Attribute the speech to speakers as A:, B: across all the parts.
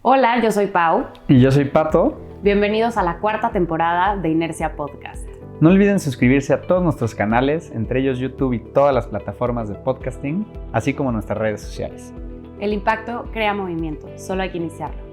A: Hola, yo soy Pau.
B: Y yo soy Pato.
A: Bienvenidos a la cuarta temporada de Inercia Podcast.
B: No olviden suscribirse a todos nuestros canales, entre ellos YouTube y todas las plataformas de podcasting, así como nuestras redes sociales.
A: El impacto crea movimiento, solo hay que iniciarlo.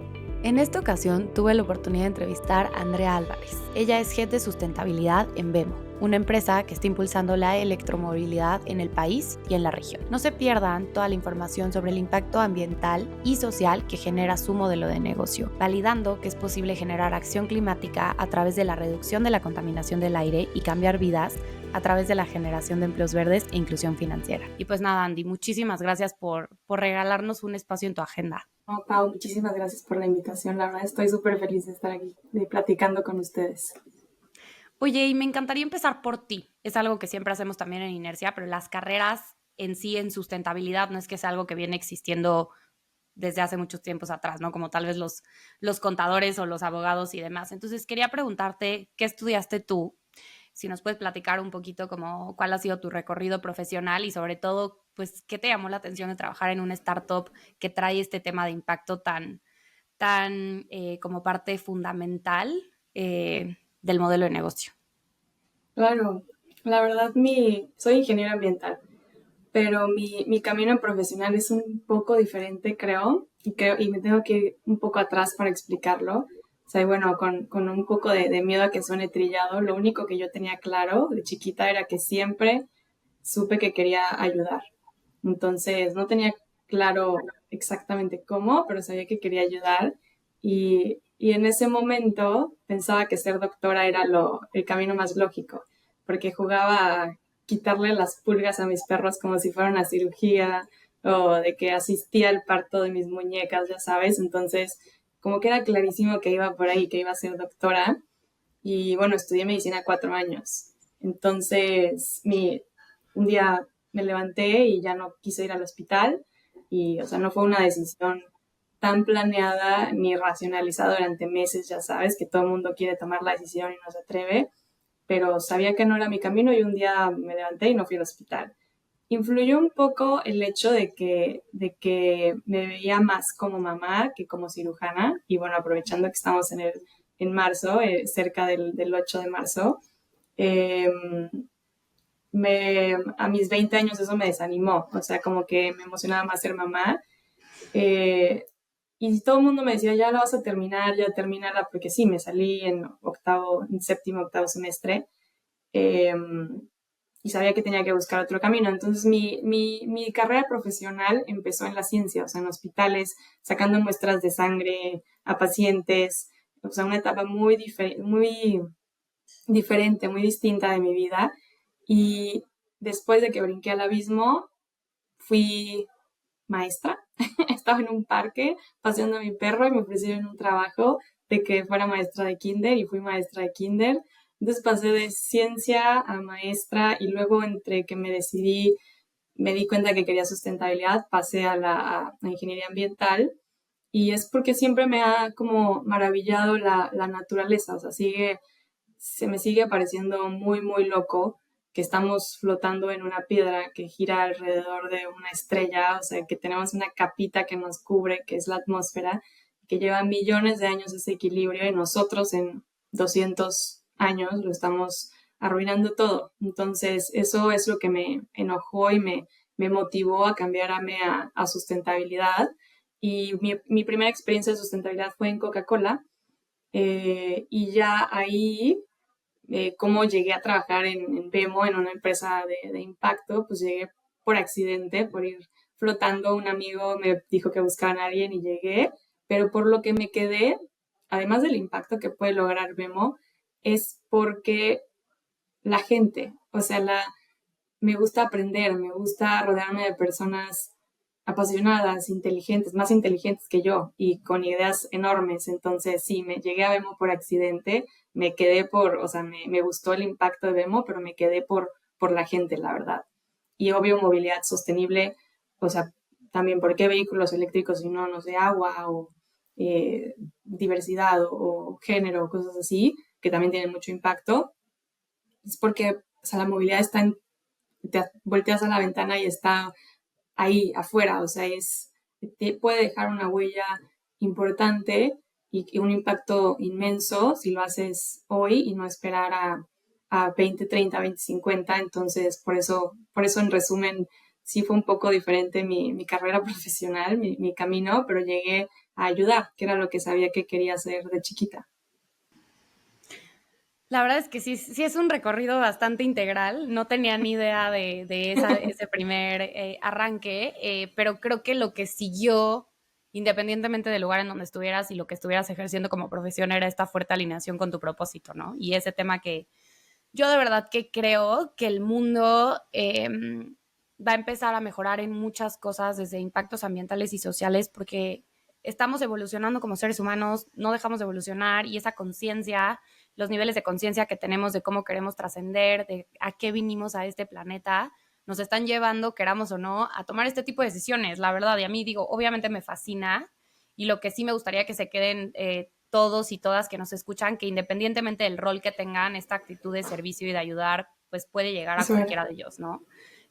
C: En esta ocasión tuve la oportunidad de entrevistar a Andrea Álvarez. Ella es Head de Sustentabilidad en Vemo, una empresa que está impulsando la electromovilidad en el país y en la región. No se pierdan toda la información sobre el impacto ambiental y social que genera su modelo de negocio, validando que es posible generar acción climática a través de la reducción de la contaminación del aire y cambiar vidas a través de la generación de empleos verdes e inclusión financiera. Y pues nada, Andy, muchísimas gracias por regalarnos un espacio en tu agenda.
D: No, Pau, muchísimas gracias por la invitación. La verdad estoy súper feliz de estar aquí platicando con ustedes.
A: Oye, y me encantaría empezar por ti. Es algo que siempre hacemos también en Inercia, pero las carreras en sí, en sustentabilidad, no es que sea algo que viene existiendo desde hace muchos tiempos atrás, ¿no? Como tal vez los contadores o los abogados y demás. Entonces, quería preguntarte, ¿qué estudiaste tú? Si nos puedes platicar un poquito como cuál ha sido tu recorrido profesional y sobre todo, pues, ¿qué te llamó la atención de trabajar en una startup que trae este tema de impacto tan como parte fundamental del modelo de negocio?
D: Claro, la verdad soy ingeniera ambiental, pero mi camino profesional es un poco diferente, creo, y me tengo que ir un poco atrás para explicarlo. O sea, y bueno, con un poco de miedo a que suene trillado, lo único que yo tenía claro de chiquita era que siempre supe que quería ayudar. Entonces, no tenía claro exactamente cómo, pero sabía que quería ayudar. Y en ese momento pensaba que ser doctora era el camino más lógico, porque jugaba a quitarle las pulgas a mis perros como si fuera una cirugía, o de que asistía al parto de mis muñecas, ya sabes. Entonces, como que era clarísimo que iba por ahí, que iba a ser doctora. Y bueno, estudié medicina 4 años. Entonces, un día me levanté y ya no quise ir al hospital. Y, o sea, no fue una decisión tan planeada ni racionalizada durante meses, ya sabes, que todo el mundo quiere tomar la decisión y no se atreve. Pero sabía que no era mi camino y un día me levanté y no fui al hospital. Influyó un poco el hecho de que me veía más como mamá que como cirujana. Y bueno, aprovechando que estamos en marzo, cerca del 8 de marzo, eh, a mis 20 años eso me desanimó. O sea, como que me emocionaba más ser mamá. Y todo el mundo me decía, ya la vas a terminar, ya terminarla, porque sí, me salí en séptimo, octavo semestre. Eh, y sabía que tenía que buscar otro camino. Entonces mi carrera profesional empezó en la ciencia, o sea, en hospitales, sacando muestras de sangre a pacientes, o sea, una etapa muy diferente, muy distinta de mi vida. Y después de que brinqué al abismo, fui maestra. Estaba en un parque paseando a mi perro y me ofrecieron un trabajo de que fuera maestra de kinder y fui maestra de kinder. Entonces pasé de ciencia a maestra y luego entre que me di cuenta que quería sustentabilidad, pasé a ingeniería ambiental y es porque siempre me ha como maravillado la naturaleza, o sea, se me sigue pareciendo muy, muy loco que estamos flotando en una piedra que gira alrededor de una estrella, o sea, que tenemos una capita que nos cubre, que es la atmósfera, que lleva millones de años ese equilibrio y nosotros en 200 años lo estamos arruinando todo. Entonces, eso es lo que me enojó y me motivó a cambiarme a sustentabilidad. Y mi primera experiencia de sustentabilidad fue en Coca-Cola. Y ya ahí, cómo llegué a trabajar en Vemo, en una empresa de impacto, pues llegué por accidente, por ir flotando. Un amigo me dijo que buscaban a alguien y llegué, pero por lo que me quedé, además del impacto que puede lograr Vemo, es porque la gente, o sea, me gusta aprender, me gusta rodearme de personas apasionadas, inteligentes, más inteligentes que yo y con ideas enormes. Entonces, sí, me llegué a Vemo por accidente, me quedé o sea, me gustó el impacto de Vemo, pero me quedé por la gente, la verdad. Y obvio, movilidad sostenible, o sea, también, ¿por qué vehículos eléctricos y no sé, agua o diversidad o género, cosas así, que también tienen mucho impacto? Es porque, o sea, la movilidad está te volteas a la ventana y está ahí afuera, o sea, puede dejar una huella importante y un impacto inmenso si lo haces hoy y no esperar a 20, 30, 20, 50. Entonces, por eso en resumen, sí fue un poco diferente mi carrera profesional, mi camino, pero llegué a ayudar, que era lo que sabía que quería hacer de chiquita.
A: La verdad es que sí, sí es un recorrido bastante integral. No tenía ni idea de ese primer arranque, pero creo que lo que siguió, independientemente del lugar en donde estuvieras y lo que estuvieras ejerciendo como profesión, era esta fuerte alineación con tu propósito, ¿no? Y ese tema que yo de verdad que creo que el mundo va a empezar a mejorar en muchas cosas, desde impactos ambientales y sociales, porque estamos evolucionando como seres humanos, no dejamos de evolucionar y esa conciencia, los niveles de conciencia que tenemos de cómo queremos trascender, de a qué vinimos a este planeta, nos están llevando, queramos o no, a tomar este tipo de decisiones, la verdad. Y a mí, digo, obviamente me fascina y lo que sí me gustaría que se queden todos y todas que nos escuchan, que independientemente del rol que tengan, esta actitud de servicio y de ayudar, pues puede llegar a
D: Eso era,
A: cualquiera de ellos, ¿no?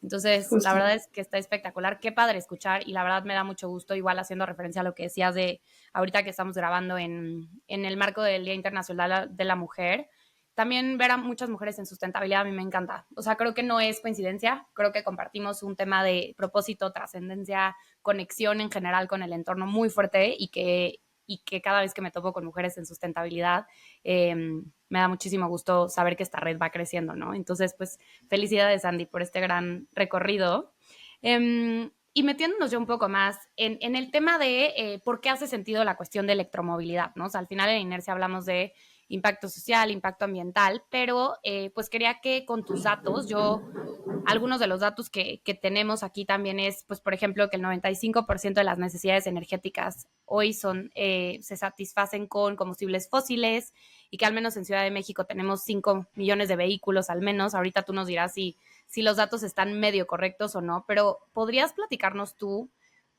A: Entonces, la
D: justo.
A: verdad es que está espectacular. Qué padre escuchar y la verdad me da mucho gusto, igual haciendo referencia a lo que decías de ahorita que estamos grabando en el marco del Día Internacional de la Mujer. También ver a muchas mujeres en sustentabilidad a mí me encanta. O sea, creo que no es coincidencia. Creo que compartimos un tema de propósito, trascendencia, conexión en general con el entorno muy fuerte y que cada vez que me topo con mujeres en sustentabilidad, me da muchísimo gusto saber que esta red va creciendo, ¿no? Entonces, pues felicidades, Andy, por este gran recorrido. Y metiéndonos ya un poco más en el tema de por qué hace sentido la cuestión de electromovilidad, ¿no? O sea, al final en Inercia hablamos de impacto social, impacto ambiental, pero pues quería que con tus datos, algunos de los datos que tenemos aquí también es, pues por ejemplo, que el 95% de las necesidades energéticas hoy se satisfacen con combustibles fósiles y que al menos en Ciudad de México tenemos 5 millones de vehículos al menos. Ahorita tú nos dirás si los datos están medio correctos o no, pero ¿podrías platicarnos tú,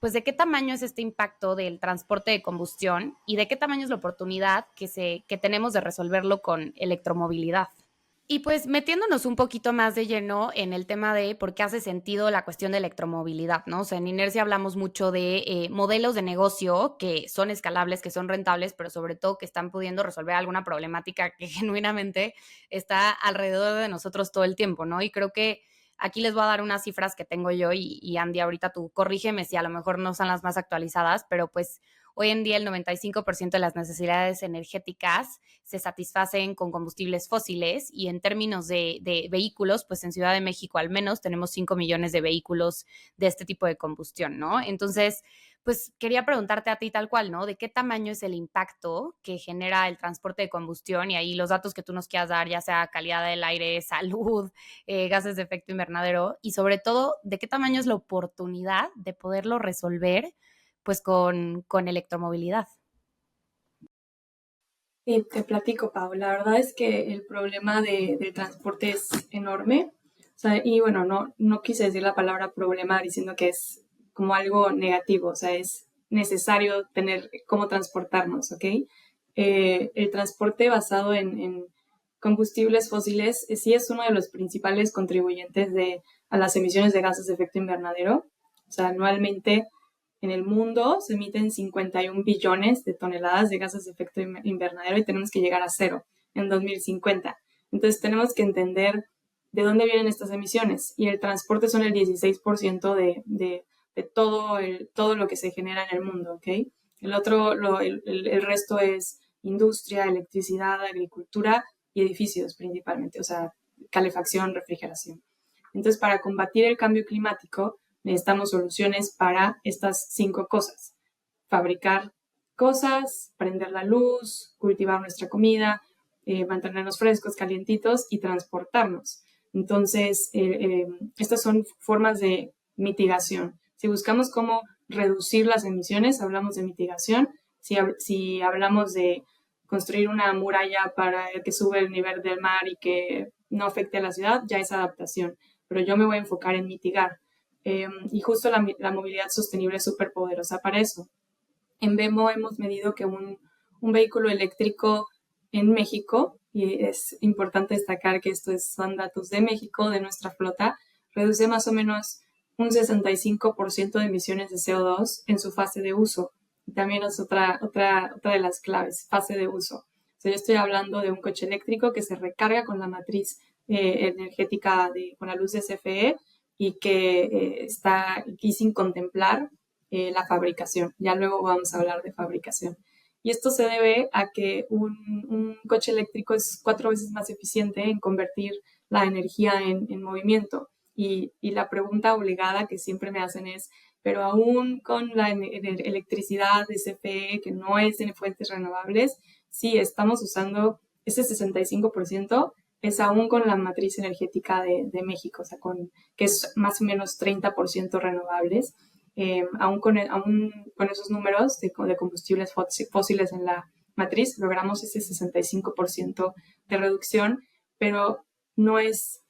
A: pues, de qué tamaño es este impacto del transporte de combustión y de qué tamaño es la oportunidad que tenemos de resolverlo con electromovilidad? Y pues metiéndonos un poquito más de lleno en el tema de por qué hace sentido la cuestión de electromovilidad, ¿no? O sea, en Inercia hablamos mucho de modelos de negocio que son escalables, que son rentables, pero sobre todo que están pudiendo resolver alguna problemática que genuinamente está alrededor de nosotros todo el tiempo, ¿no? Y creo que aquí les voy a dar unas cifras que tengo yo y Andy, ahorita tú corrígeme si a lo mejor no son las más actualizadas, pero pues hoy en día el 95% de las necesidades energéticas se satisfacen con combustibles fósiles y en términos de vehículos, pues en Ciudad de México al menos tenemos 5 millones de vehículos de este tipo de combustión, ¿no? Entonces, pues quería preguntarte a ti tal cual, ¿no? ¿De qué tamaño es el impacto que genera el transporte de combustión? Y ahí los datos que tú nos quieras dar, ya sea calidad del aire, salud, gases de efecto invernadero, y sobre todo, ¿de qué tamaño es la oportunidad de poderlo resolver pues con electromovilidad?
D: Y te platico, Pau, la verdad es que el problema del transporte es enorme. O sea, y bueno, no quise decir la palabra problema diciendo que es como algo negativo, o sea, es necesario tener cómo transportarnos, ¿ok? El transporte basado en combustibles fósiles sí es uno de los principales contribuyentes a las emisiones de gases de efecto invernadero. O sea, anualmente en el mundo se emiten 51 billones de toneladas de gases de efecto invernadero y tenemos que llegar a cero en 2050. Entonces tenemos que entender de dónde vienen estas emisiones y el transporte son el 16% de todo lo que se genera en el mundo, ¿ok? El resto es industria, electricidad, agricultura y edificios principalmente, o sea, calefacción, refrigeración. Entonces, para combatir el cambio climático, necesitamos soluciones para estas 5 cosas. Fabricar cosas, prender la luz, cultivar nuestra comida, mantenernos frescos, calientitos y transportarnos. Entonces, estas son formas de mitigación. Si buscamos cómo reducir las emisiones, hablamos de mitigación. Si hablamos de construir una muralla para que sube el nivel del mar y que no afecte a la ciudad, ya es adaptación. Pero yo me voy a enfocar en mitigar. Y justo la movilidad sostenible es súper poderosa para eso. En Vemo hemos medido que un vehículo eléctrico en México, y es importante destacar que son datos de México, de nuestra flota, reduce más o menos un 65% de emisiones de CO2 en su fase de uso. Y también es otra de las claves, fase de uso. O sea, yo estoy hablando de un coche eléctrico que se recarga con la matriz energética con la luz de CFE y que está aquí sin contemplar la fabricación. Ya luego vamos a hablar de fabricación. Y esto se debe a que un coche eléctrico es 4 veces más eficiente en convertir la energía en movimiento. Y la pregunta obligada que siempre me hacen es, pero aún con la electricidad de CFE, que no es en fuentes renovables, sí estamos usando ese 65%, es aún con la matriz energética de México, o sea, que es más o menos 30% renovables. Aún con esos números de combustibles fósiles en la matriz, logramos ese 65% de reducción, pero no es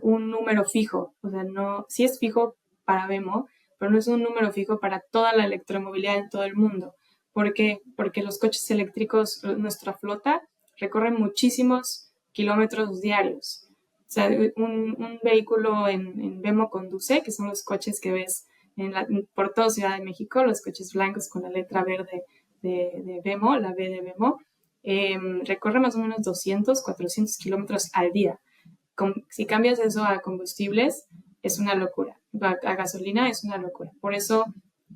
D: un número fijo, o sea, no, sí es fijo para Vemo, pero no es un número fijo para toda la electromovilidad en todo el mundo. ¿Por qué? Porque los coches eléctricos, nuestra flota, recorren muchísimos kilómetros diarios. O sea, un vehículo en Vemo Conduce, que son los coches que ves por toda Ciudad de México, los coches blancos con la letra verde de Vemo, la B de Vemo, recorre más o menos 200, 400 kilómetros al día. Si cambias eso a combustibles, es una locura. A gasolina es una locura. Por eso,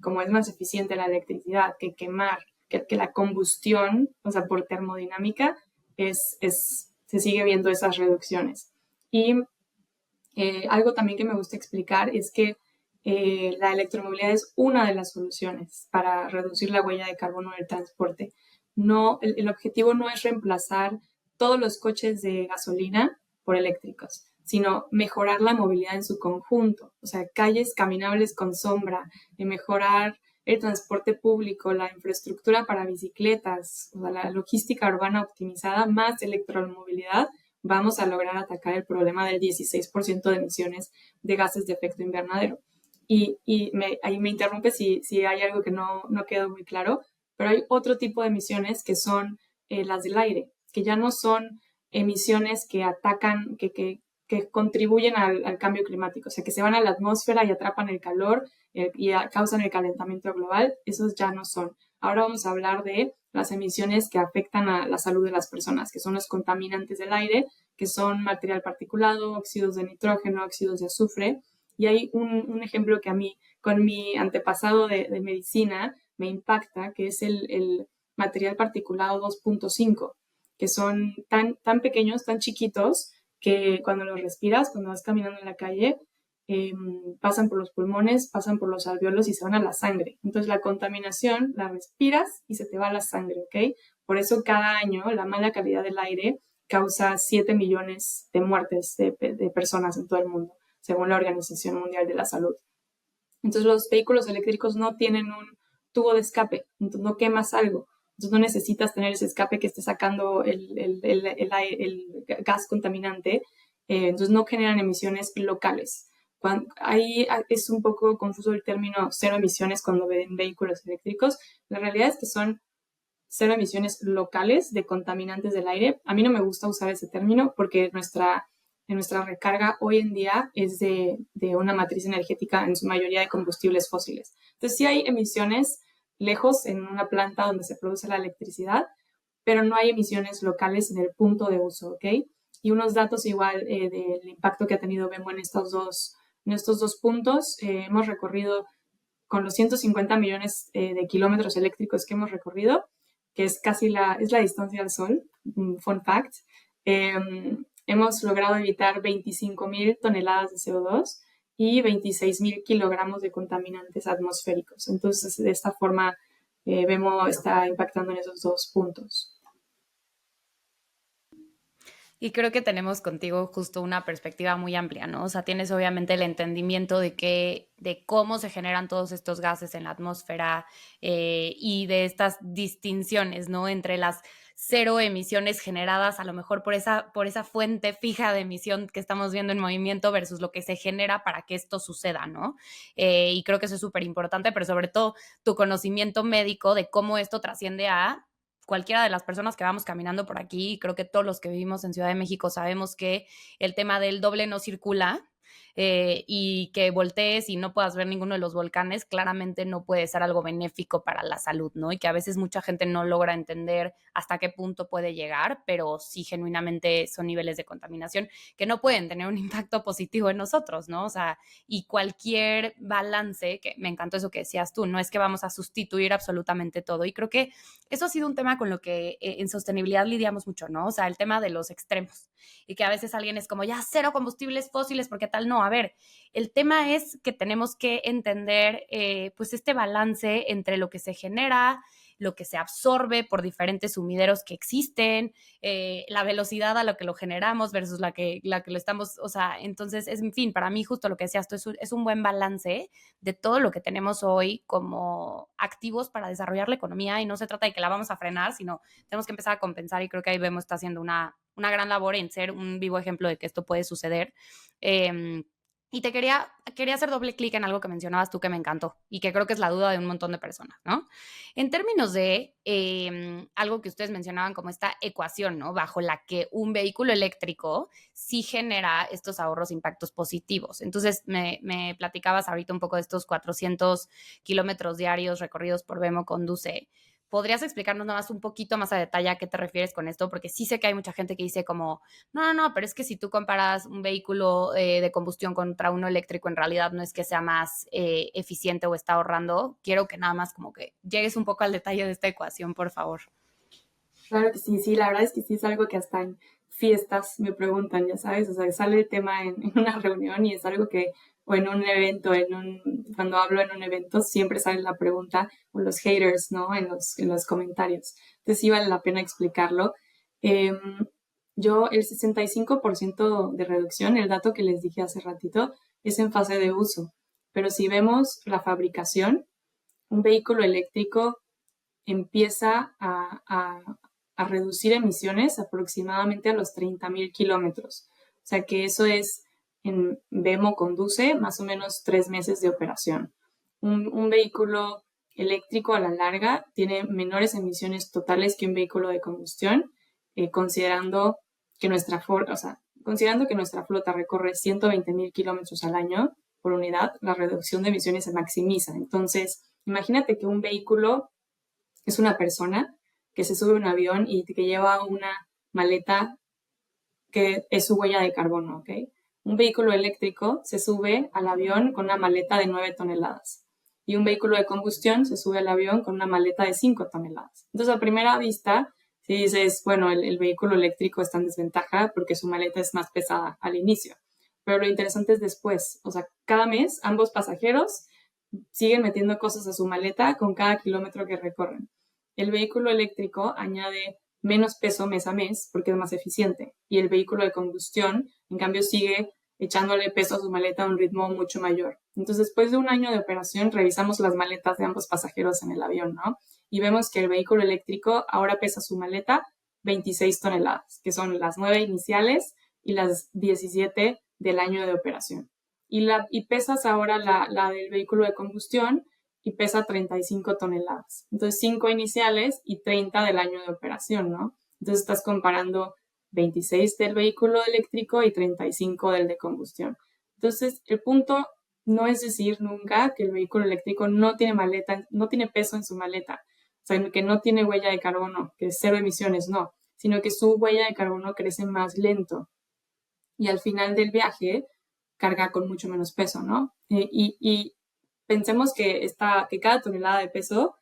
D: como es más eficiente la electricidad que quemar, que la combustión, o sea, por termodinámica, se sigue viendo esas reducciones. Y algo también que me gusta explicar es que la electromovilidad es una de las soluciones para reducir la huella de carbono del transporte. No, el objetivo no es reemplazar todos los coches de gasolina por eléctricos, sino mejorar la movilidad en su conjunto, o sea, calles caminables con sombra, mejorar el transporte público, la infraestructura para bicicletas, o sea, la logística urbana optimizada, más electromovilidad, vamos a lograr atacar el problema del 16% de emisiones de gases de efecto invernadero. Y ahí me interrumpe si hay algo que no quedó muy claro, pero hay otro tipo de emisiones que son las del aire, que ya no son emisiones que atacan, que contribuyen al cambio climático, o sea, que se van a la atmósfera y atrapan el calor y causan el calentamiento global, esos ya no son. Ahora vamos a hablar de las emisiones que afectan a la salud de las personas, que son los contaminantes del aire, que son material particulado, óxidos de nitrógeno, óxidos de azufre. Y hay un ejemplo que a mí, con mi antepasado de medicina, me impacta, que es el material particulado 2.5, que son tan pequeños, tan chiquitos, que cuando los respiras, cuando vas caminando en la calle, pasan por los pulmones, pasan por los alvéolos y se van a la sangre. Entonces la contaminación la respiras y se te va a la sangre, ¿ok? Por eso cada año la mala calidad del aire causa 7 millones de muertes de personas en todo el mundo, según la Organización Mundial de la Salud. Entonces los vehículos eléctricos no tienen un tubo de escape, entonces no quemas algo. Entonces no necesitas tener ese escape que esté sacando el gas contaminante. Entonces no generan emisiones locales. Ahí es un poco confuso el término cero emisiones cuando ven vehículos eléctricos. La realidad es que son cero emisiones locales de contaminantes del aire. A mí no me gusta usar ese término porque nuestra recarga hoy en día es de una matriz energética en su mayoría de combustibles fósiles. Entonces sí hay emisiones lejos en una planta donde se produce la electricidad, pero no hay emisiones locales en el punto de uso, ¿ok? Y unos datos igual del impacto que ha tenido Vemo en estos dos puntos. Hemos recorrido con los 150 millones de kilómetros eléctricos que hemos recorrido, que es casi la distancia al Sol, fun fact. Hemos logrado evitar 25.000 toneladas de CO2 y 26.000 kilogramos de contaminantes atmosféricos. Entonces, de esta forma, Vemo está impactando en esos dos puntos.
A: Y creo que tenemos contigo justo una perspectiva muy amplia, ¿no? O sea, tienes obviamente el entendimiento de cómo se generan todos estos gases en la atmósfera y de estas distinciones, ¿no? Entre las cero emisiones generadas a lo mejor por esa fuente fija de emisión que estamos viendo en movimiento versus lo que se genera para que esto suceda, ¿no? Y creo que eso es súper importante, pero sobre todo tu conocimiento médico de cómo esto trasciende a cualquiera de las personas que vamos caminando por aquí, creo que todos los que vivimos en Ciudad de México sabemos que el tema del doble no circula y que voltees y no puedas ver ninguno de los volcanes, claramente no puede ser algo benéfico para la salud, ¿no? Y que a veces mucha gente no logra entender hasta qué punto puede llegar, pero sí genuinamente son niveles de contaminación que no pueden tener un impacto positivo en nosotros, ¿no? O sea, y cualquier balance, que me encantó eso que decías tú, no es que vamos a sustituir absolutamente todo. Y creo que eso ha sido un tema con lo que en sostenibilidad lidiamos mucho, ¿no? O sea, el tema de los extremos y que a veces alguien es como, ya cero combustibles fósiles, porque tal, no. A ver, el tema es que tenemos que entender pues este balance entre lo que se genera, lo que se absorbe por diferentes sumideros que existen, la velocidad a la que lo generamos versus la que lo estamos, o sea, entonces, en fin, para mí justo lo que decías tú es un buen balance de todo lo que tenemos hoy como activos para desarrollar la economía, y no se trata de que la vamos a frenar, sino tenemos que empezar a compensar, y creo que ahí vemos está haciendo una gran labor en ser un vivo ejemplo de que esto puede suceder. Y te quería hacer doble clic en algo que mencionabas tú que me encantó y que creo que es la duda de un montón de personas, ¿no? En términos de algo que ustedes mencionaban como esta ecuación, ¿no? Bajo la que un vehículo eléctrico sí genera estos ahorros, impactos positivos. Entonces, me platicabas ahorita un poco de estos 400 kilómetros diarios recorridos por Wemo Conduce. ¿Podrías explicarnos nada más un poquito más a detalle a qué te refieres con esto? Porque sí sé que hay mucha gente que dice como, no, pero es que si tú comparas un vehículo de combustión contra uno eléctrico, en realidad no es que sea más eficiente o está ahorrando. Quiero que nada más como que llegues un poco al detalle de esta ecuación, por favor.
D: Claro que sí, la verdad es que sí es algo que hasta en fiestas me preguntan, ya sabes, o sea, sale el tema en una reunión y es algo que, o en un evento, cuando hablo en un evento, siempre sale la pregunta, o los haters, ¿no? En los comentarios. Entonces sí vale la pena explicarlo. El 65% de reducción, el dato que les dije hace ratito, es en fase de uso. Pero si vemos la fabricación, un vehículo eléctrico empieza a reducir emisiones aproximadamente a los 30,000 kilómetros. O sea que eso es, en Wemo Conduce, más o menos 3 meses de operación. Un vehículo eléctrico a la larga tiene menores emisiones totales que un vehículo de combustión, considerando que nuestra flota recorre 120,000 kilómetros al año por unidad, la reducción de emisiones se maximiza. Entonces, imagínate que un vehículo es una persona que se sube a un avión y que lleva una maleta que es su huella de carbono, ¿ok? Un vehículo eléctrico se sube al avión con una maleta de 9 toneladas y un vehículo de combustión se sube al avión con una maleta de 5 toneladas. Entonces, a primera vista, si dices, bueno, el vehículo eléctrico está en desventaja porque su maleta es más pesada al inicio. Pero lo interesante es después. O sea, cada mes ambos pasajeros siguen metiendo cosas a su maleta con cada kilómetro que recorren. El vehículo eléctrico añade menos peso mes a mes porque es más eficiente, y el vehículo de combustión, en cambio, sigue echándole peso a su maleta a un ritmo mucho mayor. Entonces, después de un año de operación, revisamos las maletas de ambos pasajeros en el avión, ¿no? Y vemos que el vehículo eléctrico ahora pesa su maleta 26 toneladas, que son las 9 iniciales y las 17 del año de operación. Y pesas ahora la del vehículo de combustión y pesa 35 toneladas. Entonces, 5 iniciales y 30 del año de operación, ¿no? Entonces, estás comparando 26 del vehículo eléctrico y 35 del de combustión. Entonces, el punto no es decir nunca que el vehículo eléctrico no tiene maleta, no tiene peso en su maleta, o sea, que no tiene huella de carbono, que es cero emisiones, no, sino que su huella de carbono crece más lento y al final del viaje carga con mucho menos peso, ¿no? Y pensemos que cada tonelada de peso,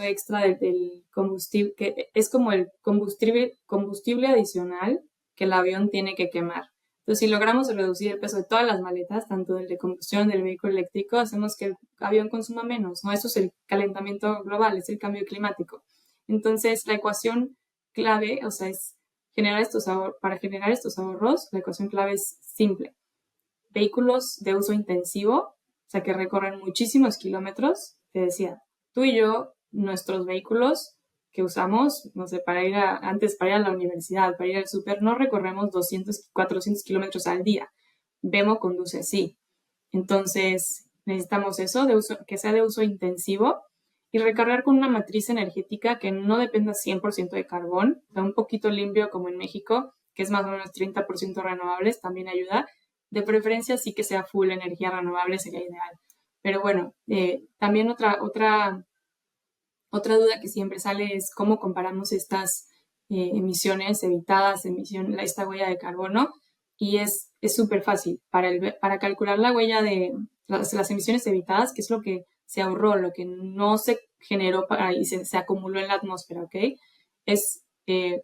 D: extra del combustible, que es como el combustible adicional que el avión tiene que quemar. Entonces, si logramos reducir el peso de todas las maletas, tanto del de combustión del vehículo eléctrico, hacemos que el avión consuma menos, ¿no? Eso es el calentamiento global, es el cambio climático. Entonces, la ecuación clave, o sea, es para generar estos ahorros, la ecuación clave es simple. Vehículos de uso intensivo, o sea, que recorren muchísimos kilómetros. Te decía, tú y yo, nuestros vehículos que usamos, no sé, para ir a la universidad, para ir al súper, no recorremos 200, 400 kilómetros al día. Wemo Conduce, sí. Entonces, necesitamos eso, que sea de uso intensivo, y recargar con una matriz energética que no dependa 100% de carbón, o sea, un poquito limpio como en México, que es más o menos 30% renovables, también ayuda. De preferencia sí que sea full energía renovable, sería ideal. Pero bueno, también otra duda que siempre sale es cómo comparamos estas emisiones evitadas, esta huella de carbono, y es súper fácil. Para calcular la huella de las emisiones evitadas, que es lo que se ahorró, lo que no se generó y se acumuló en la atmósfera, ¿ok?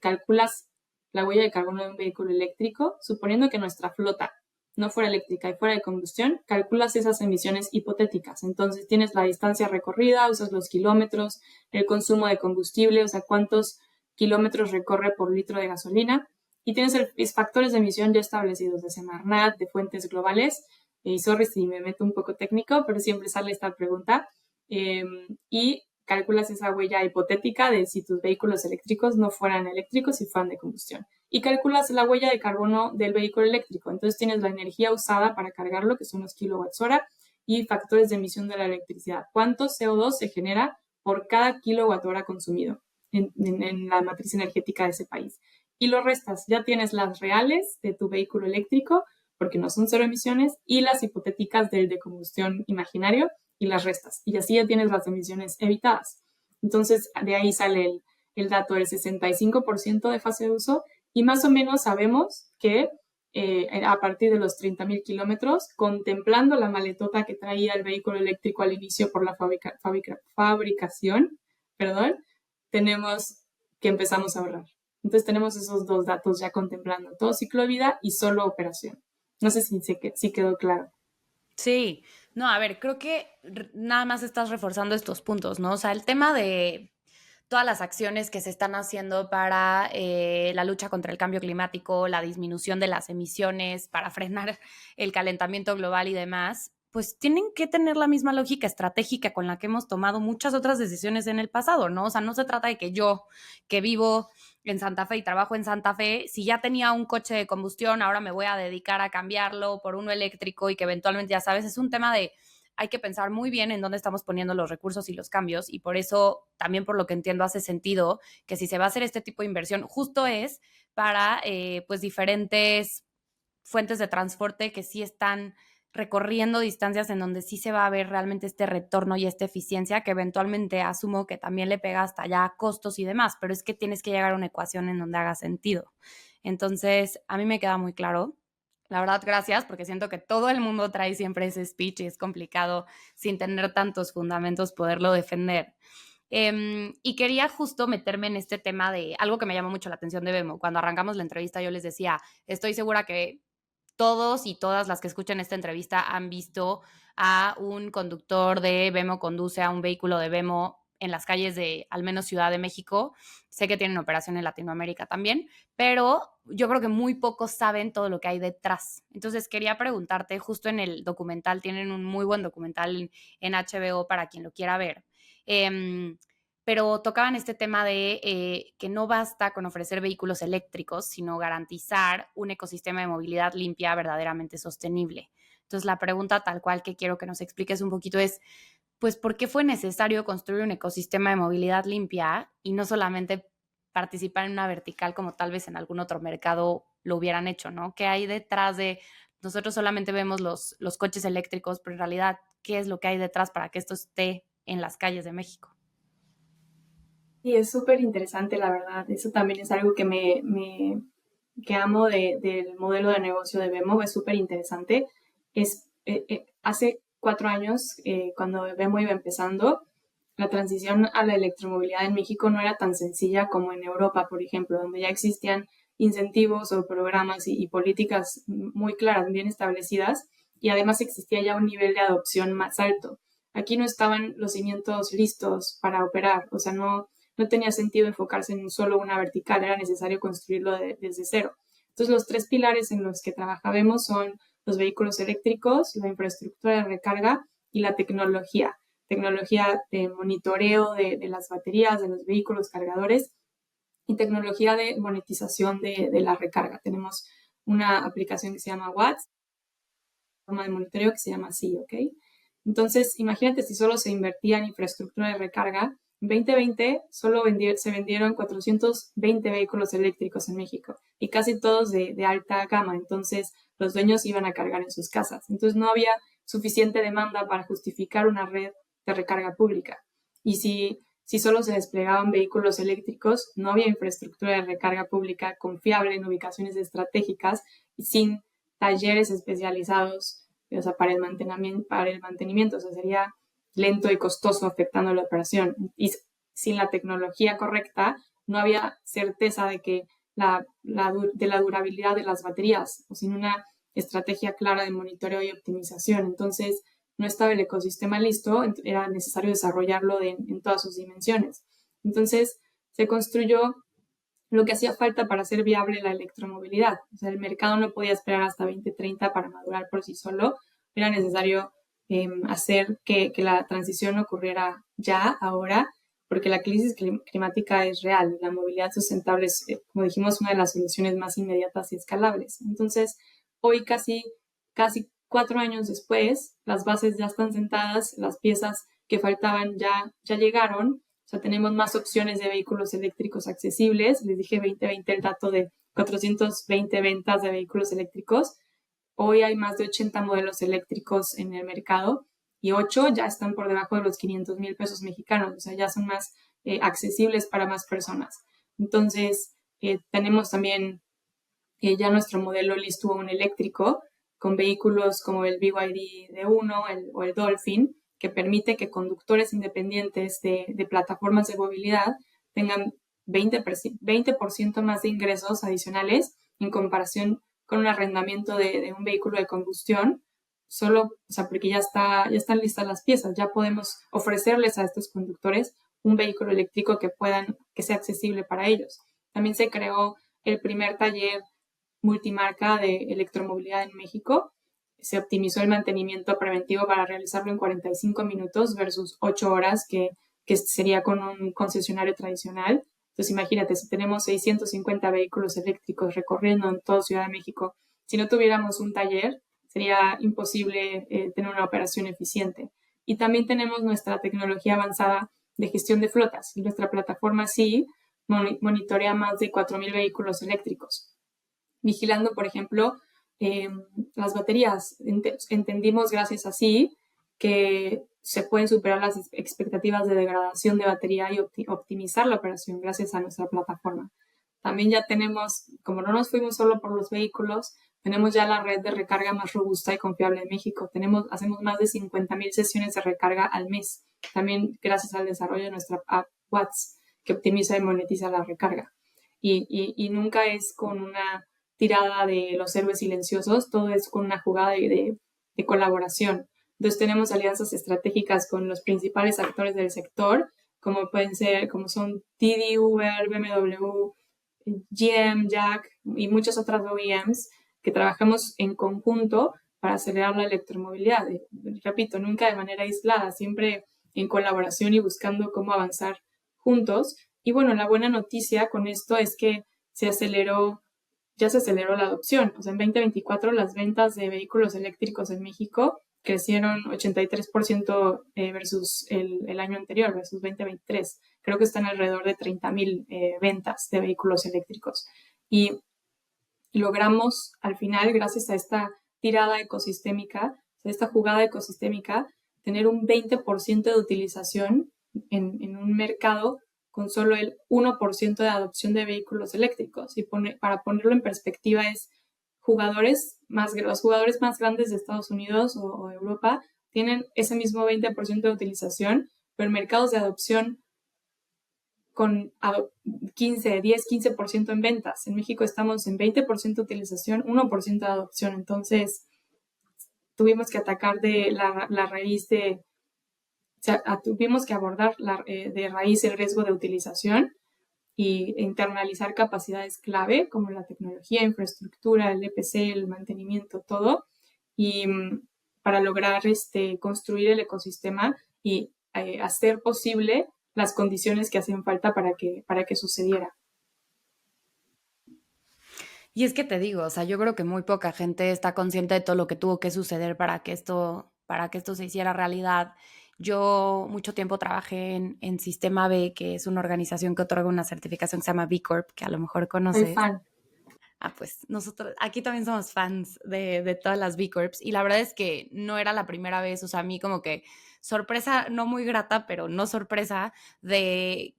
D: Calculas la huella de carbono de un vehículo eléctrico, suponiendo que nuestra flota no fuera eléctrica y fuera de combustión, calculas esas emisiones hipotéticas. Entonces tienes la distancia recorrida, usas los kilómetros, el consumo de combustible, o sea, cuántos kilómetros recorre por litro de gasolina, y tienes los factores de emisión ya establecidos de Semarnat, de fuentes globales, y sorry si me meto un poco técnico, pero siempre sale esta pregunta, y calculas esa huella hipotética de si tus vehículos eléctricos no fueran eléctricos y fueran de combustión. Y calculas la huella de carbono del vehículo eléctrico. Entonces tienes la energía usada para cargarlo, que son los kilowatts hora, y factores de emisión de la electricidad. ¿Cuánto CO2 se genera por cada kilowatt hora consumido en la matriz energética de ese país? Y lo restas. Ya tienes las reales de tu vehículo eléctrico, porque no son cero emisiones, y las hipotéticas del de combustión imaginario, y las restas. Y así ya tienes las emisiones evitadas. Entonces, de ahí sale el dato del 65% de fase de uso, y más o menos sabemos que a partir de los 30.000 kilómetros, contemplando la maletota que traía el vehículo eléctrico al inicio por la fabricación, tenemos que empezamos a ahorrar. Entonces tenemos esos dos datos ya contemplando todo ciclo de vida y solo operación. No sé si quedó claro.
A: Sí, no, a ver, creo que nada más estás reforzando estos puntos, ¿no? O sea, el tema de todas las acciones que se están haciendo para la lucha contra el cambio climático, la disminución de las emisiones, para frenar el calentamiento global y demás, pues tienen que tener la misma lógica estratégica con la que hemos tomado muchas otras decisiones en el pasado, ¿no? O sea, no se trata de que yo, que vivo en Santa Fe y trabajo en Santa Fe, si ya tenía un coche de combustión, ahora me voy a dedicar a cambiarlo por uno eléctrico y que eventualmente, ya sabes, es un tema de hay que pensar muy bien en dónde estamos poniendo los recursos y los cambios, y por eso también, por lo que entiendo, hace sentido que si se va a hacer este tipo de inversión, justo es para pues diferentes fuentes de transporte que sí están recorriendo distancias en donde sí se va a ver realmente este retorno y esta eficiencia, que eventualmente asumo que también le pega hasta ya costos y demás, pero es que tienes que llegar a una ecuación en donde haga sentido. Entonces, a mí me queda muy claro. La verdad, gracias, porque siento que todo el mundo trae siempre ese speech y es complicado sin tener tantos fundamentos poderlo defender. Y quería justo meterme en este tema de algo que me llamó mucho la atención de Vemo. Cuando arrancamos la entrevista yo les decía, estoy segura que todos y todas las que escuchan esta entrevista han visto a un conductor de Vemo conduce a un vehículo de Vemo en las calles de al menos Ciudad de México. Sé que tienen operación en Latinoamérica también, pero yo creo que muy pocos saben todo lo que hay detrás. Entonces quería preguntarte, justo en el documental, tienen un muy buen documental en HBO para quien lo quiera ver, pero tocaban este tema de que no basta con ofrecer vehículos eléctricos, sino garantizar un ecosistema de movilidad limpia verdaderamente sostenible. Entonces la pregunta tal cual que quiero que nos expliques un poquito es, pues, ¿por qué fue necesario construir un ecosistema de movilidad limpia y no solamente participar en una vertical como tal vez en algún otro mercado lo hubieran hecho, ¿no? ¿Qué hay detrás de, nosotros solamente vemos los coches eléctricos, pero en realidad, ¿qué es lo que hay detrás para que esto esté en las calles de México?
D: Sí, es súper interesante, la verdad. Eso también es algo que que amo del modelo de negocio de Vemo, es súper interesante. Hace 4 años, cuando Vemo iba empezando, la transición a la electromovilidad en México no era tan sencilla como en Europa, por ejemplo, donde ya existían incentivos o programas y políticas muy claras, bien establecidas, y además existía ya un nivel de adopción más alto. Aquí no estaban los cimientos listos para operar, o sea, no tenía sentido enfocarse en solo una vertical, era necesario construirlo desde cero. Entonces, los 3 pilares en los que trabajamos son los vehículos eléctricos, la infraestructura de recarga y la tecnología de monitoreo de las baterías, de los vehículos cargadores y tecnología de monetización de la recarga. Tenemos una aplicación que se llama Watts, forma de monitoreo que se llama así, ¿ok? Entonces, imagínate si solo se invertía en infraestructura de recarga, En 2020 solo se vendieron 420 vehículos eléctricos en México y casi todos de alta gama. Entonces los dueños iban a cargar en sus casas. Entonces no había suficiente demanda para justificar una red de recarga pública. Y si solo se desplegaban vehículos eléctricos, no había infraestructura de recarga pública confiable en ubicaciones estratégicas y sin talleres especializados, o sea, para el mantenimiento. O sea, sería lento y costoso afectando la operación. Y sin la tecnología correcta, no había certeza de que de la durabilidad de las baterías, o sin una estrategia clara de monitoreo y optimización. Entonces, no estaba el ecosistema listo, era necesario desarrollarlo en todas sus dimensiones. Entonces, se construyó lo que hacía falta para hacer viable la electromovilidad. O sea, el mercado no podía esperar hasta 2030 para madurar por sí solo. Era necesario hacer que la transición ocurriera ya, ahora, porque la crisis climática es real. La movilidad sustentable es, como dijimos, una de las soluciones más inmediatas y escalables. Entonces, hoy casi 4 años después, las bases ya están sentadas, las piezas que faltaban ya llegaron. O sea, tenemos más opciones de vehículos eléctricos accesibles. Les dije 2020 el dato de 420 ventas de vehículos eléctricos. Hoy hay más de 80 modelos eléctricos en el mercado y 8 ya están por debajo de los 500,000 pesos mexicanos. O sea, ya son más accesibles para más personas. Entonces, tenemos también ya nuestro modelo listo un eléctrico con vehículos como el BYD D1 o el Dolphin, que permite que conductores independientes de plataformas de movilidad tengan 20% más de ingresos adicionales en comparación con un arrendamiento de un vehículo de combustión, solo, o sea, porque ya están listas las piezas, ya podemos ofrecerles a estos conductores un vehículo eléctrico que sea accesible para ellos. También se creó el primer taller multimarca de electromovilidad en México. Se optimizó el mantenimiento preventivo para realizarlo en 45 minutos versus 8 horas que sería con un concesionario tradicional. Entonces imagínate, si tenemos 650 vehículos eléctricos recorriendo en toda Ciudad de México, si no tuviéramos un taller, sería imposible tener una operación eficiente. Y también tenemos nuestra tecnología avanzada de gestión de flotas. Y nuestra plataforma sí monitorea más de 4,000 vehículos eléctricos, vigilando, por ejemplo, las baterías. Entendimos gracias a sí que se pueden superar las expectativas de degradación de batería y optimizar la operación gracias a nuestra plataforma. También ya tenemos, como no nos fuimos solo por los vehículos, tenemos ya la red de recarga más robusta y confiable en México. Hacemos más de 50,000 sesiones de recarga al mes, también gracias al desarrollo de nuestra app Watts, que optimiza y monetiza la recarga. Y nunca es con una tirada de los héroes silenciosos, todo es con una jugada de colaboración. Entonces tenemos alianzas estratégicas con los principales actores del sector, como son Didi, Uber, BMW, GM, Jack y muchas otras OEMs que trabajamos en conjunto para acelerar la electromovilidad. Repito, nunca de manera aislada, siempre en colaboración y buscando cómo avanzar juntos. Y bueno, la buena noticia con esto es que ya se aceleró la adopción. O sea, en 2024 las ventas de vehículos eléctricos en México crecieron 83% versus el año anterior, versus 2023. Creo que están alrededor de 30,000 ventas de vehículos eléctricos. Y logramos al final, gracias a esta tirada ecosistémica, a esta jugada ecosistémica, tener un 20% de utilización en un mercado con solo el 1% de adopción de vehículos eléctricos. Y para ponerlo en perspectiva es los jugadores más grandes de Estados Unidos o Europa tienen ese mismo 20% de utilización, pero en mercados de adopción con 15% en ventas. En México estamos en 20% de utilización, 1% de adopción. Entonces, tuvimos que atacar de la raíz tuvimos que abordar de raíz el riesgo de utilización y internalizar capacidades clave como la tecnología, infraestructura, el EPC, el mantenimiento, todo, y para lograr construir el ecosistema y hacer posible las condiciones que hacen falta para que sucediera.
A: Y es que te digo, o sea, yo creo que muy poca gente está consciente de todo lo que tuvo que suceder para que esto se hiciera realidad.
C: Yo mucho tiempo trabajé en Sistema B, que es una organización que otorga una certificación que se llama B Corp, que a lo mejor
D: Soy
C: conoces.
D: fan.
C: Pues nosotros aquí también somos fans de todas las B Corps y la verdad es que no era la primera vez, o sea, a mí como que sorpresa, no muy grata, pero no sorpresa, de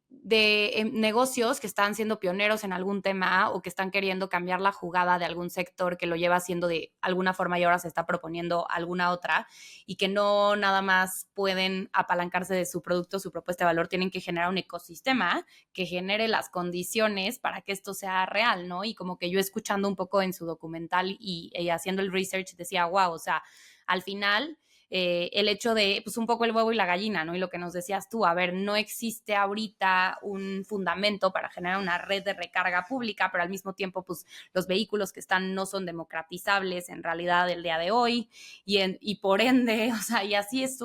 C: negocios que están siendo pioneros en algún tema o que están queriendo cambiar la jugada de algún sector que lo lleva haciendo de alguna forma y ahora se está proponiendo alguna otra y que no nada más pueden apalancarse de su producto, su propuesta de valor, tienen que generar un ecosistema que genere las condiciones para que esto sea real, ¿no? Y como que yo escuchando un poco en su documental y haciendo el research decía, wow, o sea, al final el hecho de, pues un poco el huevo y la gallina, ¿no? Y lo que nos decías tú, a ver, no existe ahorita un fundamento para generar una red de recarga pública, pero al mismo tiempo, pues los vehículos que están no son democratizables en realidad el día de hoy y por ende, o sea, y así es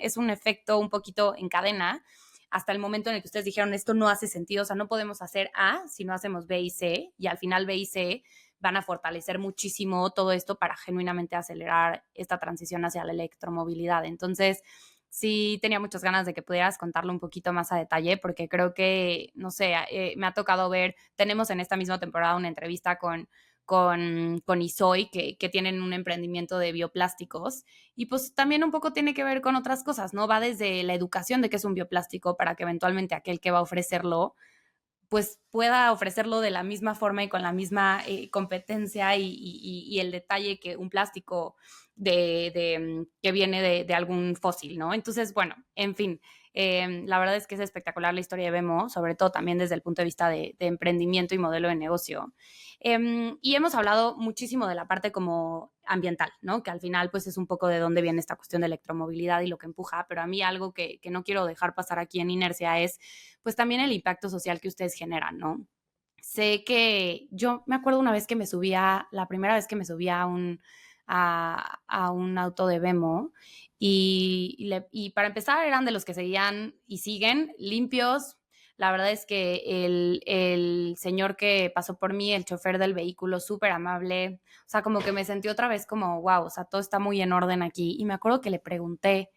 C: es un efecto un poquito en cadena hasta el momento en el que ustedes dijeron esto no hace sentido, o sea, no podemos hacer A si no hacemos B y C, y al final B y C van a fortalecer muchísimo todo esto para genuinamente acelerar esta transición hacia la electromovilidad. Entonces, sí tenía muchas ganas de que pudieras contarlo un poquito más a detalle, porque creo que, no sé, me ha tocado ver, tenemos en esta misma temporada una entrevista con ISOI, que tienen un emprendimiento de bioplásticos, y pues también un poco tiene que ver con otras cosas, ¿no? Va desde la educación de qué es un bioplástico para que eventualmente aquel que va a ofrecerlo pues pueda ofrecerlo de la misma forma y con la misma competencia y el detalle que un plástico que viene de algún fósil, ¿no? Entonces, bueno, en fin, la verdad es que es espectacular la historia de Vemo, sobre todo también desde el punto de vista de emprendimiento y modelo de negocio. Y hemos hablado muchísimo de la parte como ambiental, ¿no? Que al final pues es un poco de dónde viene esta cuestión de electromovilidad y lo que empuja, pero a mí algo que no quiero dejar pasar aquí en Inercia es pues también el impacto social que ustedes generan, ¿no? Sé que yo me acuerdo una vez que me subía, la primera vez que me subía a un auto de Vemo y para empezar eran de los que seguían y siguen limpios. La verdad es que el señor que pasó por mí, el chofer del vehículo, súper amable, o sea, como que me sentí otra vez como, wow, o sea, todo está muy en orden aquí. Y me acuerdo que le pregunté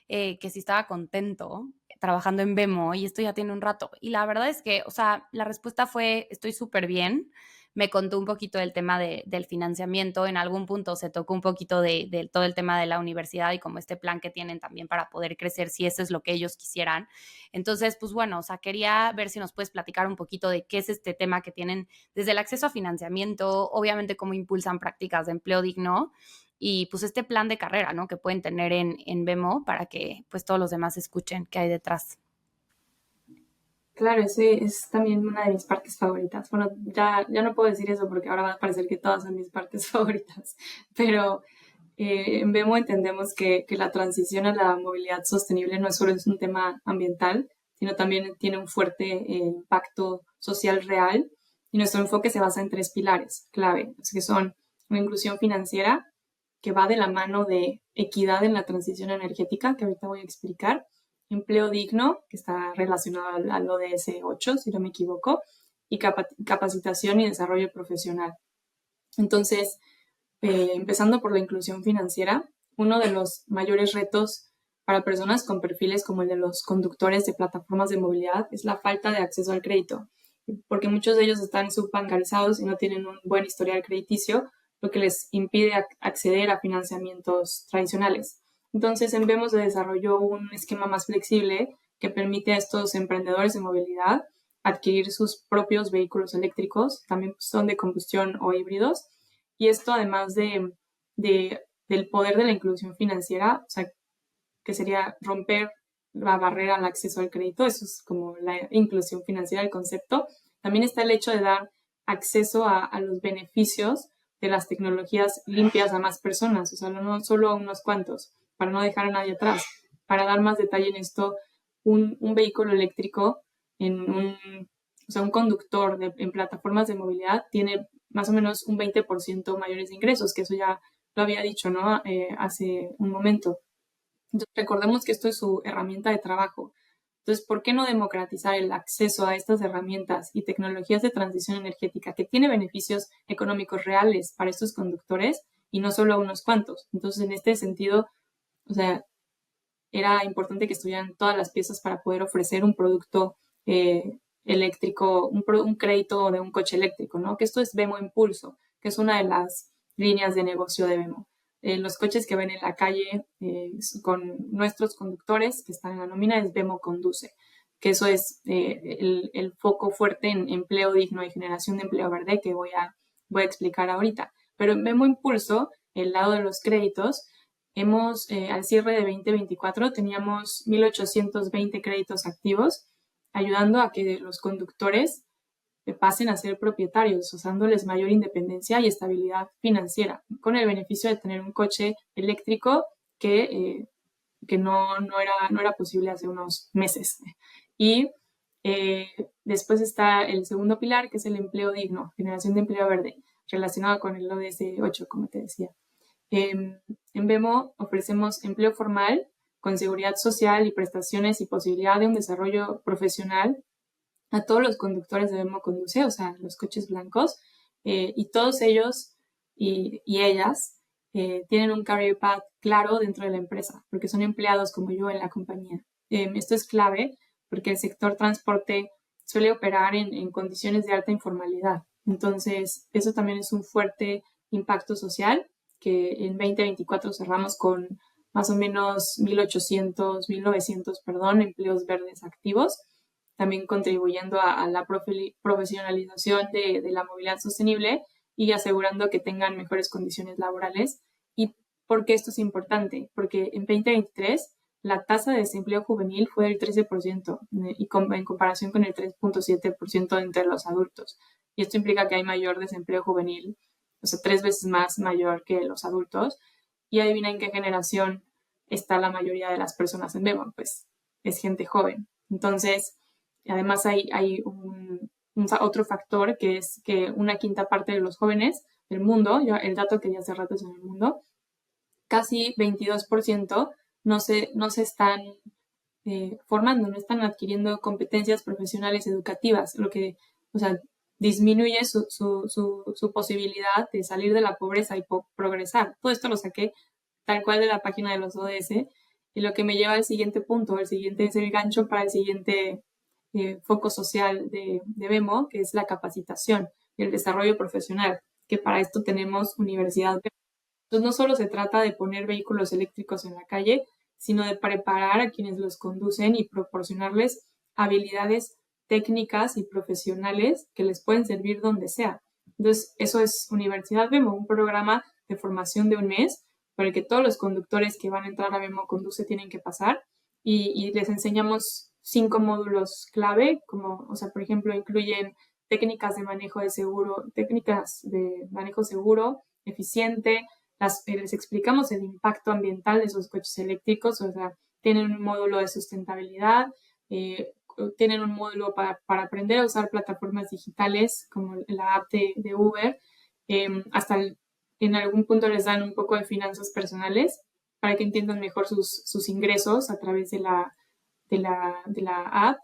C: que si estaba contento trabajando en Vemo y esto ya tiene un rato. Y la verdad es que, o sea, la respuesta fue, estoy súper bien. Me contó un poquito del tema del financiamiento. En algún punto se tocó un poquito de todo el tema de la universidad y como este plan que tienen también para poder crecer si eso es lo que ellos quisieran. Entonces, pues bueno, o sea, quería ver si nos puedes platicar un poquito de qué es este tema que tienen desde el acceso a financiamiento, obviamente cómo impulsan prácticas de empleo digno y pues este plan de carrera, ¿no? Que pueden tener en Vemo para que pues todos los demás escuchen qué hay detrás.
D: Claro, ese es también una de mis partes favoritas. Bueno, ya no puedo decir eso porque ahora va a parecer que todas son mis partes favoritas, pero en Vemo entendemos que la transición a la movilidad sostenible no es solo es un tema ambiental, sino también tiene un fuerte impacto social real y nuestro enfoque se basa en tres pilares clave, que son la inclusión financiera, que va de la mano de equidad en la transición energética, que ahorita voy a explicar, empleo digno, que está relacionado al ODS 8, si no me equivoco, y capacitación y desarrollo profesional. Entonces, empezando por la inclusión financiera, uno de los mayores retos para personas con perfiles como el de los conductores de plataformas de movilidad es la falta de acceso al crédito, porque muchos de ellos están subbancarizados y no tienen un buen historial crediticio, lo que les impide acceder a financiamientos tradicionales. Entonces, en Vemo se desarrolló un esquema más flexible que permite a estos emprendedores de movilidad adquirir sus propios vehículos eléctricos, también son de combustión o híbridos, y esto además del poder de la inclusión financiera, o sea, que sería romper la barrera al acceso al crédito, eso es como la inclusión financiera, el concepto. También está el hecho de dar acceso a los beneficios de las tecnologías limpias a más personas, o sea, no solo a unos cuantos, para no dejar a nadie atrás. Para dar más detalle en esto, un vehículo eléctrico o sea, un conductor en plataformas de movilidad tiene más o menos un 20% mayores de ingresos, que eso ya lo había dicho, ¿no? Hace un momento. Entonces, recordemos que esto es su herramienta de trabajo. Entonces, ¿por qué no democratizar el acceso a estas herramientas y tecnologías de transición energética que tiene beneficios económicos reales para estos conductores y no solo a unos cuantos? Entonces, en este sentido, o sea, era importante que estuvieran todas las piezas para poder ofrecer un producto eléctrico, un crédito de un coche eléctrico, ¿no? Que esto es Vemo Impulso, que es una de las líneas de negocio de Vemo. Los coches que ven en la calle con nuestros conductores que están en la nómina es Vemo Conduce, que eso es el foco fuerte en empleo digno y generación de empleo verde que voy a explicar ahorita. Pero en Vemo Impulso, el lado de los créditos, al cierre de 2024 teníamos 1,820 créditos activos, ayudando a que los conductores pasen a ser propietarios, dándoles mayor independencia y estabilidad financiera, con el beneficio de tener un coche eléctrico que no era posible hace unos meses. Y después está el segundo pilar, que es el empleo digno, generación de empleo verde, relacionado con el ODS 8, como te decía. En Vemo ofrecemos empleo formal con seguridad social y prestaciones y posibilidad de un desarrollo profesional a todos los conductores de Vemo Conduce, o sea, los coches blancos, y todos ellos y ellas tienen un career path claro dentro de la empresa, porque son empleados como yo en la compañía. Esto es clave porque el sector transporte suele operar en condiciones de alta informalidad. Entonces, eso también es un fuerte impacto social, que en 2024 cerramos con más o menos 1,900 empleos verdes activos, también contribuyendo a la profesionalización de la movilidad sostenible y asegurando que tengan mejores condiciones laborales. ¿Y por qué esto es importante? Porque en 2023 la tasa de desempleo juvenil fue del 13% en comparación con el 3,7% entre los adultos. Y esto implica que hay mayor desempleo juvenil, o sea, 3 veces más mayor que los adultos. Y adivina en qué generación está la mayoría de las personas en Vemo, pues es gente joven. Entonces, además hay otro factor que es que una quinta parte de los jóvenes del mundo, el dato que ya hace rato es en el mundo, casi 22% no se están formando, no están adquiriendo competencias profesionales educativas, lo que, o sea, disminuye su posibilidad de salir de la pobreza y progresar. Todo esto lo saqué tal cual de la página de los ODS, y lo que me lleva al siguiente punto. El siguiente es el gancho para el siguiente foco social de Vemo, que es la capacitación y el desarrollo profesional, que para esto tenemos Universidad Vemo. Entonces, no solo se trata de poner vehículos eléctricos en la calle, sino de preparar a quienes los conducen y proporcionarles habilidades técnicas y profesionales que les pueden servir donde sea. Entonces, eso es Universidad Vemo, un programa de formación de un mes por el que todos los conductores que van a entrar a Vemo Conduce tienen que pasar, y les enseñamos 5 módulos clave, como, o sea, por ejemplo, incluyen técnicas de manejo seguro, eficiente. Les explicamos el impacto ambiental de esos coches eléctricos, o sea, tienen un módulo de sustentabilidad, tienen un módulo para aprender a usar plataformas digitales como la app de Uber, en algún punto les dan un poco de finanzas personales para que entiendan mejor sus ingresos a través de la app,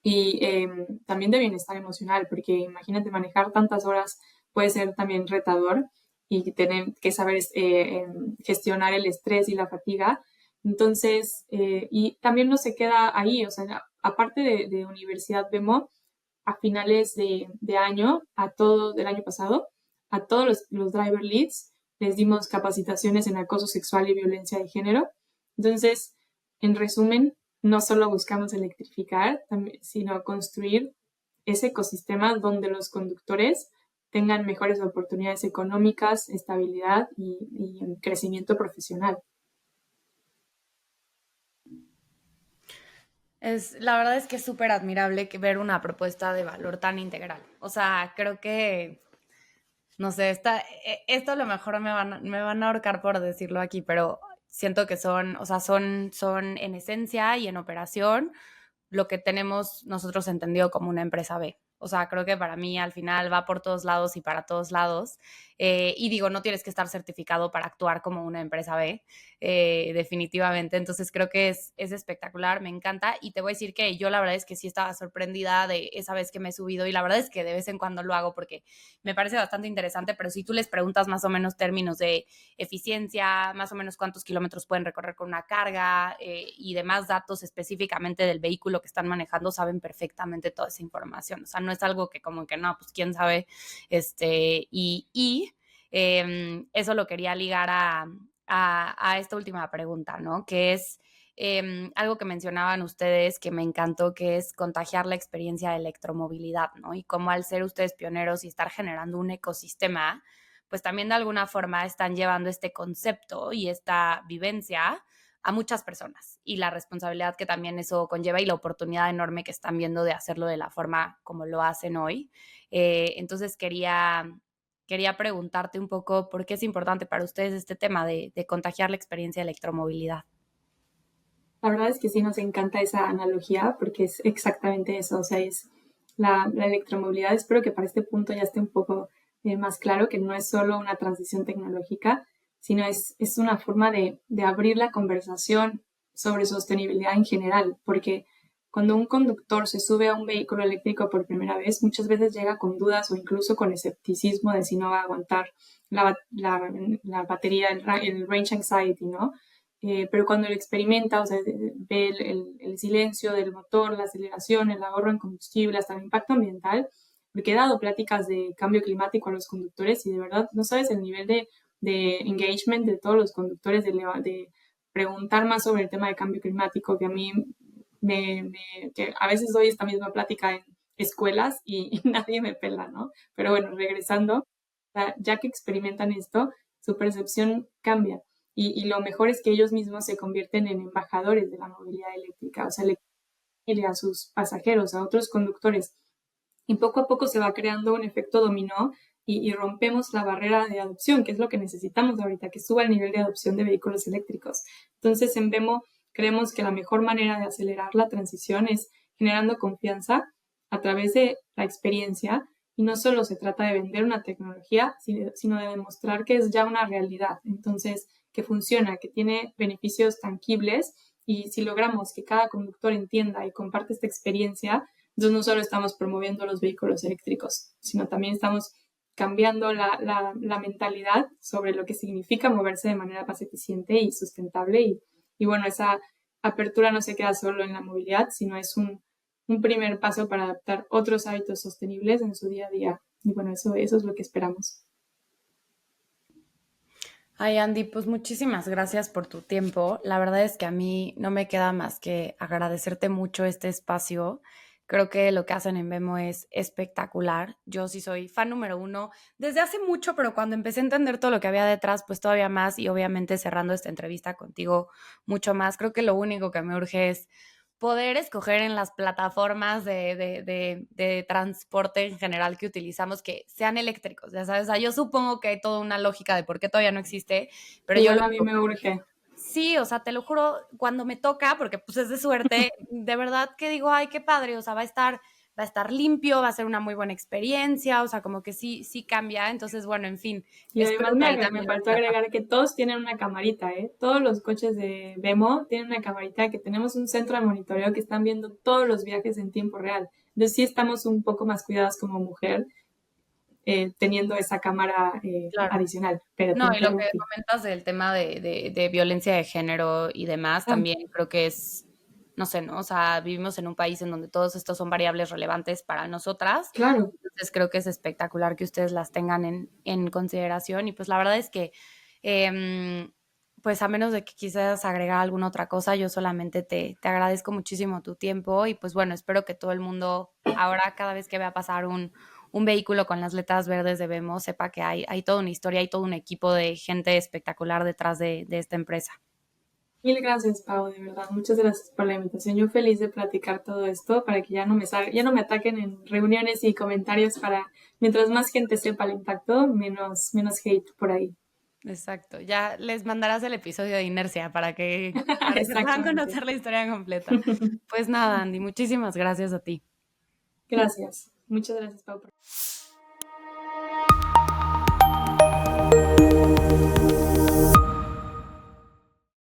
D: y también de bienestar emocional, porque imagínate, manejar tantas horas puede ser también retador y tener que saber gestionar el estrés y la fatiga. Entonces, y también no se queda ahí, o sea, aparte de Universidad Vemo, a finales de año, del año pasado, a todos los driver leads les dimos capacitaciones en acoso sexual y violencia de género. Entonces, en resumen, no solo buscamos electrificar, sino construir ese ecosistema donde los conductores tengan mejores oportunidades económicas, estabilidad y crecimiento profesional.
A: La verdad es que es súper admirable ver una propuesta de valor tan integral. O sea, creo que, no sé, esto a lo mejor me van a ahorcar por decirlo aquí, pero siento que son en esencia y en operación lo que tenemos nosotros entendido como una empresa B. O sea, creo que para mí al final va por todos lados y para todos lados. Y digo, no tienes que estar certificado para actuar como una empresa B, definitivamente. Entonces creo que es espectacular, me encanta. Y te voy a decir que yo la verdad es que sí estaba sorprendida de esa vez que me he subido y la verdad es que de vez en cuando lo hago porque me parece bastante interesante, pero si tú les preguntas más o menos términos de eficiencia, más o menos cuántos kilómetros pueden recorrer con una carga y demás datos específicamente del vehículo que están manejando, saben perfectamente toda esa información. O sea, no es algo que como que no, pues quién sabe, eso lo quería ligar a esta última pregunta, ¿no? Que es algo que mencionaban ustedes que me encantó, que es contagiar la experiencia de electromovilidad, ¿no? Y cómo al ser ustedes pioneros y estar generando un ecosistema, pues también de alguna forma están llevando este concepto y esta vivencia a muchas personas y la responsabilidad que también eso conlleva y la oportunidad enorme que están viendo de hacerlo de la forma como lo hacen hoy. Entonces quería preguntarte un poco por qué es importante para ustedes este tema de contagiar la experiencia de electromovilidad.
D: La verdad es que sí nos encanta esa analogía porque es exactamente eso, o sea, es la electromovilidad. Espero que para este punto ya esté un poco más claro que no es solo una transición tecnológica, sino es una forma de abrir la conversación sobre sostenibilidad en general, porque cuando un conductor se sube a un vehículo eléctrico por primera vez, muchas veces llega con dudas o incluso con escepticismo de si no va a aguantar la batería, el range anxiety, ¿no? Pero cuando lo experimenta, o sea, ve el silencio del motor, la aceleración, el ahorro en combustible, hasta el impacto ambiental, porque he dado pláticas de cambio climático a los conductores y de verdad no sabes el nivel de engagement de todos los conductores, de preguntar más sobre el tema de cambio climático, que a mí que a veces doy esta misma plática en escuelas y nadie me pela, ¿no? Pero bueno, regresando, ya que experimentan esto, su percepción cambia. Y lo mejor es que ellos mismos se convierten en embajadores de la movilidad eléctrica, o sea, le a sus pasajeros, a otros conductores. Y poco a poco se va creando un efecto dominó y rompemos la barrera de adopción, que es lo que necesitamos ahorita, que suba el nivel de adopción de vehículos eléctricos. Entonces, en Vemo creemos que la mejor manera de acelerar la transición es generando confianza a través de la experiencia. Y no solo se trata de vender una tecnología, sino de demostrar que es ya una realidad. Entonces, que funciona, que tiene beneficios tangibles. Y si logramos que cada conductor entienda y comparte esta experiencia, entonces no solo estamos promoviendo los vehículos eléctricos, sino también estamos cambiando la mentalidad sobre lo que significa moverse de manera más eficiente y sustentable. Y bueno, esa apertura no se queda solo en la movilidad, sino es un primer paso para adaptar otros hábitos sostenibles en su día a día. Y bueno, eso es lo que esperamos.
A: Ay, Andy, pues muchísimas gracias por tu tiempo. La verdad es que a mí no me queda más que agradecerte mucho este espacio. Creo que lo que hacen en Vemo es espectacular. Yo sí soy fan número uno desde hace mucho, pero cuando empecé a entender todo lo que había detrás, pues todavía más y obviamente cerrando esta entrevista contigo mucho más. Creo que lo único que me urge es poder escoger en las plataformas de transporte en general que utilizamos que sean eléctricos, ya sabes, o sea, yo supongo que hay toda una lógica de por qué todavía no existe, pero yo
D: Igual a mí me urge.
A: sí, o sea, te lo juro, cuando me toca, porque pues es de suerte, de verdad que digo, ay, qué padre, o sea, va a estar limpio, va a ser una muy buena experiencia, o sea, como que sí cambia, entonces, bueno, en fin.
D: Y además me faltó agregar que todos tienen una camarita, ¿eh? Todos los coches de Vemo tienen una camarita, que tenemos un centro de monitoreo que están viendo todos los viajes en tiempo real. Entonces sí estamos un poco más cuidadas como mujer teniendo esa cámara
A: Claro.
D: adicional. Pero
A: No, y lo que comentas del tema de violencia de género y demás, también creo que es, no sé, ¿no? O sea, vivimos en un país en donde todos estos son variables relevantes para nosotras.
D: Claro.
A: Entonces creo que es espectacular que ustedes las tengan en consideración. Y pues la verdad es que, pues a menos de que quisieras agregar alguna otra cosa, yo solamente te agradezco muchísimo tu tiempo. Y pues bueno, espero que todo el mundo ahora, cada vez que vea pasar un vehículo con las letras verdes de Vemo, sepa que hay toda una historia, hay todo un equipo de gente espectacular detrás de esta empresa.
D: Mil gracias, Pau, de verdad. Muchas gracias por la invitación. Yo feliz de platicar todo esto para que ya no me ataquen en reuniones y comentarios mientras más gente sepa el impacto, menos hate por ahí.
A: Exacto. Ya les mandarás el episodio de Inercia para que puedan conocer la historia completa. Pues nada, Andy, muchísimas gracias a ti.
D: Gracias. Muchas gracias, Pau.